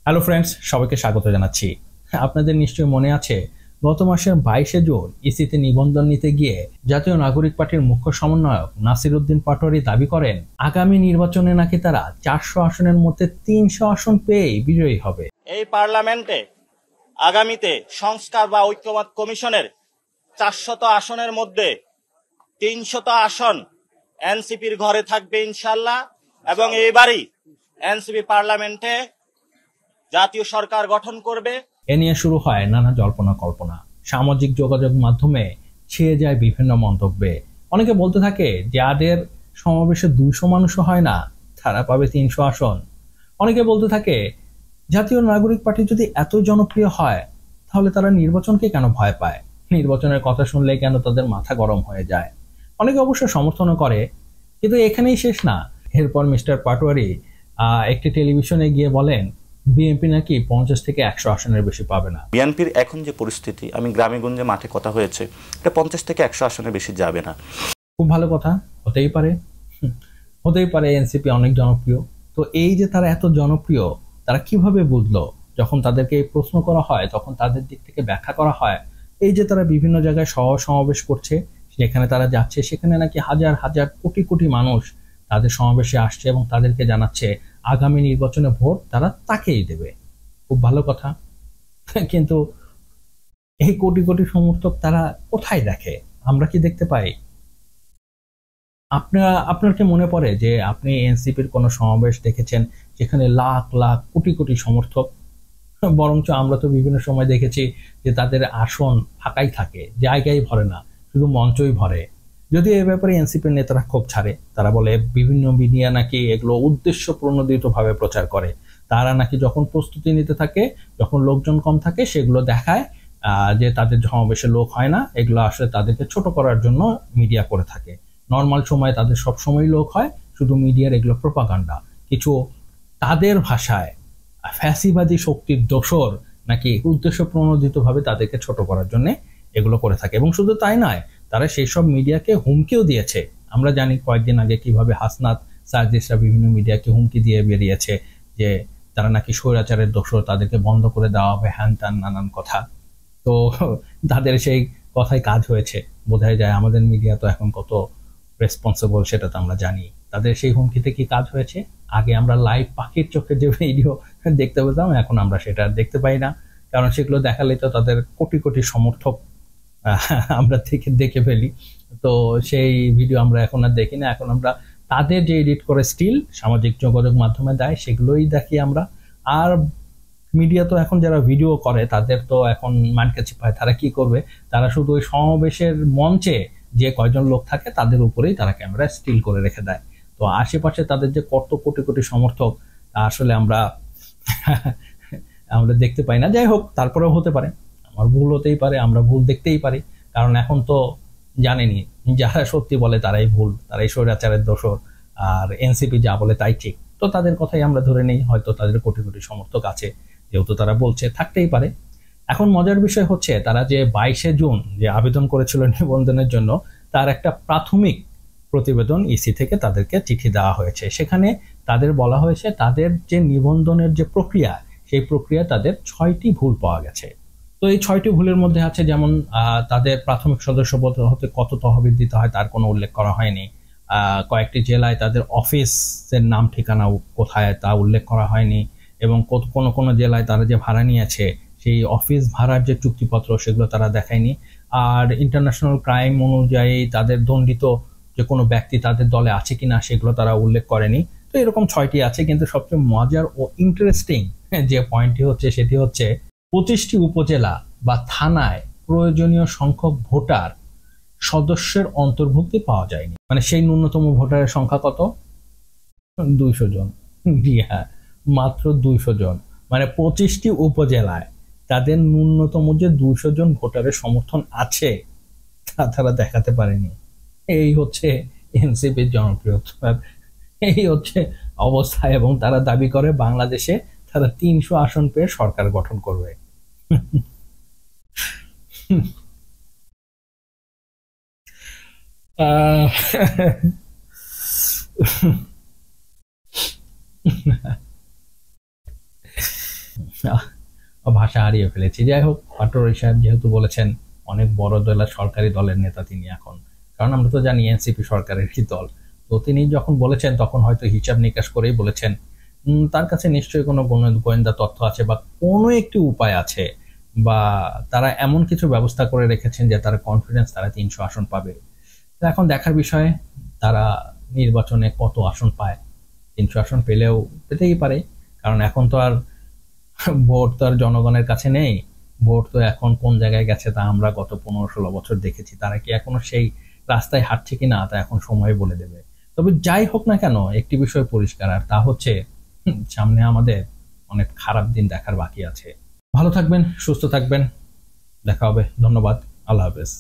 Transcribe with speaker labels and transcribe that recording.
Speaker 1: Hello friends, সবাইকে স্বাগত জানাচ্ছি। আপনাদের নিশ্চয়ই মনে আছে, গত মাসের 22শে জুন ইসিতে নিবন্ধন নিতে গিয়ে জাতীয় নাগরিক পার্টির মুখ্য সমন্বয়ক নাসির উদ্দিন পাটোয়ারি দাবি করেন আগামী নির্বাচনে নাকি তারা 400 আসনের মধ্যে 300 আসন পেয়ে বিজয়ী হবে।
Speaker 2: এই পার্লামেন্টে আগামীতে সংস্কার বা ঐক্যমত কমিশনের 400 আসনের মধ্যে 300 আসন এনসিপির ঘরে থাকবে ইনশাল্লাহ, এবং এইবারই এনসিপি পার্লামেন্টে জাতীয় সরকার গঠন করবে।
Speaker 1: এ নিয়ে শুরু হয় নানা জল্পনা কল্পনা। সামাজিক যোগাযোগ মাধ্যমে ছেয়ে যায় বিভিন্ন মন্তব্যে। অনেকে বলতে থাকে যাদের সমাবেশে 200 মানুষও হয় না তারা পাবে 300 আসন। অনেকে বলতে থাকে জাতীয় নাগরিক পার্টি যদি এত জনপ্রিয় হয় তাহলে তারা নির্বাচনকে কেন ভয় পায়, নির্বাচনের কথা শুনলে কেন তাদের মাথা গরম হয়ে যায়। অনেকে অবশ্য সমর্থনও করে, কিন্তু এখানেই শেষ না। এরপর মিস্টার পাটোয়ারি একটি টেলিভিশনে গিয়ে বলেন বিএনপি নাকি 50 থেকে 100 আসনের বেশি পাবে না।
Speaker 3: বিএনপির এখন যে পরিস্থিতি, আমি গ্রামে গঞ্জে মাঠে কথা হয়েছে, এটা 50 থেকে 100 আসনের বেশি যাবে না।
Speaker 1: খুব ভালো কথা, হতেই পারে, হতেই পারে এনসিপি অনেক জনপ্রিয়। তো এই যে তারা এত জনপ্রিয়, তারা কিভাবে বুঝলো? যখন তাদেরকে এই প্রশ্ন করা হয় তখন তাদের দিক থেকে ব্যাখ্যা করা হয় এই যে তারা বিভিন্ন জায়গায় সমাবেশ করছে, যেখানে তারা যাচ্ছে সেখানে নাকি হাজার হাজার কোটি কোটি মানুষ তাদের সমাবেশে আসছে এবং তাদেরকে জানাচ্ছে আগামী নির্বাচনে ভোট তারা তাকেই দেবে। খুব ভালো কথা, কিন্তু এই কোটি কোটি সমর্থক তারা কোথায় দেখে? আমরা কি দেখতে পাই? আপনার কি মনে পড়ে যে আপনি এনসিপির কোনো সমাবেশ দেখেছেন যেখানে লাখ লাখ কোটি কোটি সমর্থক? বরঞ্চ আমরা তো বিভিন্ন সময় দেখেছি যে তাদের আসন ফাঁকাই থাকে, জায়গায় ভরে না, শুধু মঞ্চই ভরে। যদি এ ব্যাপারে এনসিপির নেতারা ক্ষোভ ছাড়ে, তারা বলে বিভিন্ন মিডিয়া নাকি এগুলো উদ্দেশ্য প্রণোদিত ভাবে প্রচার করে। তারা নাকি যখন প্রস্তুতি নিতে থাকে, যখন লোকজন কম থাকে, সেগুলো দেখায় যে তাদের সমাবেশে লোক হয় না, এগুলো আসলে তাদেরকে ছোট করার জন্য মিডিয়া করে থাকে। নর্মাল সময় তাদের সব সময় লোক হয়, শুধু মিডিয়ার এগুলো প্রোপাগান্ডা। কিছু তাদের ভাষায় ফ্যাসিবাদী শক্তির দোসর নাকি উদ্দেশ্য প্রণোদিত ভাবে তাদেরকে ছোট করার জন্য এগুলো করে থাকে। এবং শুধু তাই নয়, তারা সেই সব মিডিয়াকে হুমকিও দিয়েছে। আমরা জানি কয়েকদিন আগে কিভাবে হাসনাত সার্জিসরা বিভিন্ন মিডিয়াকে হুমকি দিয়ে বেরিয়েছে যে তারা নাকি স্বৈরাচারের দোসর, তাদেরকে বন্ধ করে দেওয়া হবে, হ্যান ত্যান নানান কথা। তো তাদের সেই কথায় কাজ হয়েছে। বোঝাই যায় আমাদের মিডিয়া তো এখন কত রেসপন্সিবল সেটা তো আমরা জানি। তাদের সেই হুমকিতে কি কাজ হয়েছে? আগে আমরা লাইভ পাখির চোখে যে ভিডিও দেখতে পেতাম, এখন আমরা সেটা দেখতে পাই না, কারণ সেগুলো দেখালে তো তাদের কোটি কোটি সমর্থক আমরা দেখে ফেলি। তো সেই ভিডিও আমরা এখন আর দেখি না, এখন আমরা তাদের যে এডিট করে স্টিল সামাজিক যোগাযোগ মাধ্যমে দেয় সেগুলোই দেখি আমরা। আর মিডিয়া তো এখন যারা ভিডিও করে তাদের তো এখন মানকাছি পায়, তারা কি করবে? তারা শুধু ওই সমাবেশের মঞ্চে যে কয়জন লোক থাকে তাদের উপরেই তারা ক্যামেরা স্টিল করে রেখে দেয়। তো আশেপাশে তাদের যে কত কোটি কোটি সমর্থক তা আসলে আমরা আমরা দেখতে পাই না। যাই হোক, তারপরেও হতে পারে, আমার ভুল হতেই পারে, আমরা ভুল দেখতেই পারি। কারণ এখন তো জানেনি, যারা সত্যি বলে তারাই ভুল, তারাই স্বৈরাচারের দোসর, আর এনসিপি যা বলে তাই ঠিক। তো তাদের কথাই আমরা ধরে নেই, হয়তো তাদের কোটি কোটি সমর্থক আছে, যেহেতু তারা বলছে, থাকতেই পারে। এখন মজার বিষয় হচ্ছে তারা যে 22শে জুন যে আবেদন করেছিল নিবন্ধনের জন্য, তার একটা প্রাথমিক প্রতিবেদন ইসি থেকে তাদেরকে চিঠি দেওয়া হয়েছে। সেখানে তাদের বলা হয়েছে তাদের যে নিবন্ধনের যে প্রক্রিয়া, সেই প্রক্রিয়া তাদের 6টি ভুল পাওয়া গেছে। তো এই 6টি ভুলের মধ্যে আছে যেমন তাদের প্রাথমিক সদস্য হতে কত তহবিল দিতে হয় তার কোনো উল্লেখ করা হয়নি। কয়েকটি জেলায় তাদের অফিসের নাম ঠিকানা কোথায় তা উল্লেখ করা হয়নি, এবং কোনো কোনো জেলায় তারা যে ভাড়া নিয়েছে সেই অফিস ভাড়ার যে চুক্তিপত্র সেগুলো তারা দেখায়নি। আর ইন্টারন্যাশনাল ক্রাইম অনুযায়ী তাদের দণ্ডিত যে কোনো ব্যক্তি তাদের দলে আছে কিনা সেগুলো তারা উল্লেখ করেনি। তো এরকম 6টি আছে, কিন্তু সবচেয়ে মজার ও ইন্টারেস্টিং যে পয়েন্টটি হচ্ছে সেটি হচ্ছে 25টি উপজেলা বা থানায় প্রয়োজনীয় সংখ্যক ভোটার সদস্যের অন্তর্ভুক্তি পাওয়া যায়নি। মানে সেই ন্যূনতম ভোটারের সংখ্যা কত? 200 জন। জি হ্যাঁ, মাত্র 200 জন। মানে 25টি উপজেলায় তাদের ন্যূনতম যে 200 জন ভোটারের সমর্থন আছে তা তারা দেখাতে পারেনি। এই হচ্ছে এনসিপির জনপ্রিয়তা, এই হচ্ছে অবস্থা। এবং তারা দাবি করে বাংলাদেশে তারা 300 আসন পেয়ে সরকার গঠন করবে। ভাষা হারিয়ে ফেলেছি। যাই হোক, পাটোয়ারি সাহেব যেহেতু বলেছেন অনেক বড় দলের সরকারি দলের নেতা তিনি এখন, কারণ আমরা তো জানি এনসিপি সরকারেরই দল, তো তিনি যখন বলেছেন তখন হয়তো হিসাব নিকাশ করেই বলেছেন। তার কাছে নিশ্চয়ই কোনো গোয়েন্দা তথ্য আছে বা কোনো একটি উপায় আছে, বা তারা এমন কিছু ব্যবস্থা করে রেখেছেন যে তারা কনফিডেন্স তারা 300 আসন পাবে। তো এখন দেখার বিষয় তারা নির্বাচনে কত আসন পায়। 300 আসন পেলেও পেতেই পারে, কারণ এখন তো আর ভোট তো আর জনগণের কাছে নেই। ভোট তো এখন কোন জায়গায় গেছে তা আমরা গত 15-16 বছর দেখেছি। তারা কি এখনো সেই রাস্তায় হাঁটছে কিনা তা এখন সময় বলে দেবে। তবে যাই হোক না কেন, একটি বিষয় পরিষ্কার, আর তা হচ্ছে সামনে আমাদের অনেক খারাপ দিন দেখার বাকি আছে। ভালো থাকবেন, সুস্থ থাকবেন, দেখা হবে। ধন্যবাদ, আল্লাহ হাফেজ।